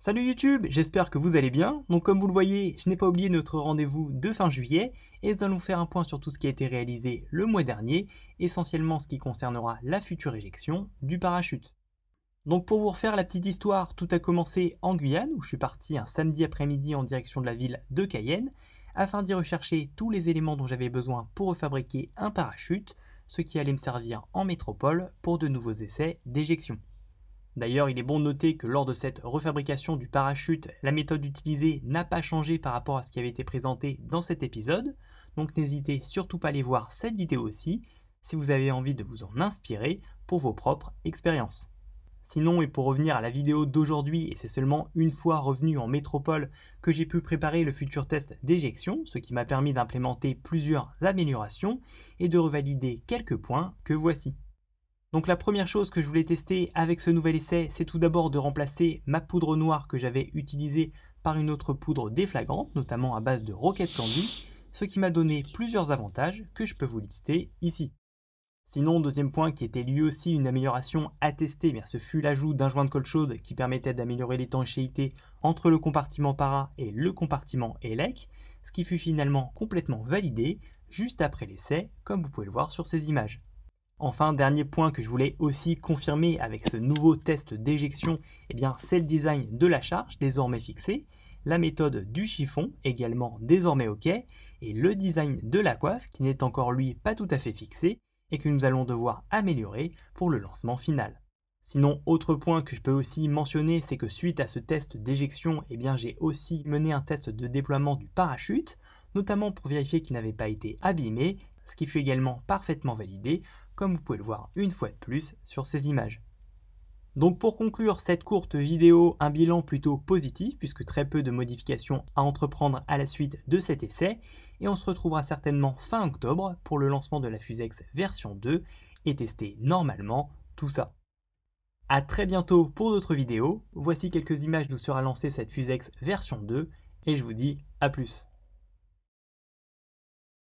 Salut YouTube, j'espère que vous allez bien. Donc comme vous le voyez, je n'ai pas oublié notre rendez-vous de fin juillet et nous allons faire un point sur tout ce qui a été réalisé le mois dernier, essentiellement ce qui concernera la future éjection du parachute. Donc pour vous refaire la petite histoire, tout a commencé en Guyane où je suis parti un samedi après-midi en direction de la ville de Cayenne afin d'y rechercher tous les éléments dont j'avais besoin pour refabriquer un parachute, ce qui allait me servir en métropole pour de nouveaux essais d'éjection. D'ailleurs, il est bon de noter que lors de cette refabrication du parachute, la méthode utilisée n'a pas changé par rapport à ce qui avait été présenté dans cet épisode, donc n'hésitez surtout pas à aller voir cette vidéo aussi, si vous avez envie de vous en inspirer pour vos propres expériences. Sinon, et pour revenir à la vidéo d'aujourd'hui, et c'est seulement une fois revenu en métropole que j'ai pu préparer le futur test d'éjection, ce qui m'a permis d'implémenter plusieurs améliorations et de revalider quelques points que voici. Donc la première chose que je voulais tester avec ce nouvel essai, c'est tout d'abord de remplacer ma poudre noire que j'avais utilisée par une autre poudre déflagrante, notamment à base de Rocket Candy, ce qui m'a donné plusieurs avantages que je peux vous lister ici. Sinon, deuxième point qui était lui aussi une amélioration à tester, ce fut l'ajout d'un joint de colle chaude qui permettait d'améliorer l'étanchéité entre le compartiment para et le compartiment élec, ce qui fut finalement complètement validé juste après l'essai, comme vous pouvez le voir sur ces images. Enfin, dernier point que je voulais aussi confirmer avec ce nouveau test d'éjection, c'est le design de la charge désormais fixé, la méthode du chiffon également désormais OK, et le design de la coiffe qui n'est encore lui pas tout à fait fixé et que nous allons devoir améliorer pour le lancement final. Sinon, autre point que je peux aussi mentionner, c'est que suite à ce test d'éjection, j'ai aussi mené un test de déploiement du parachute, notamment pour vérifier qu'il n'avait pas été abîmé, ce qui fut également parfaitement validé, comme vous pouvez le voir une fois de plus sur ces images. Donc pour conclure cette courte vidéo, un bilan plutôt positif puisque très peu de modifications à entreprendre à la suite de cet essai et on se retrouvera certainement fin octobre pour le lancement de la Fusex version 2 et tester normalement tout ça. A très bientôt pour d'autres vidéos, voici quelques images d'où sera lancée cette Fusex version 2 et je vous dis à plus.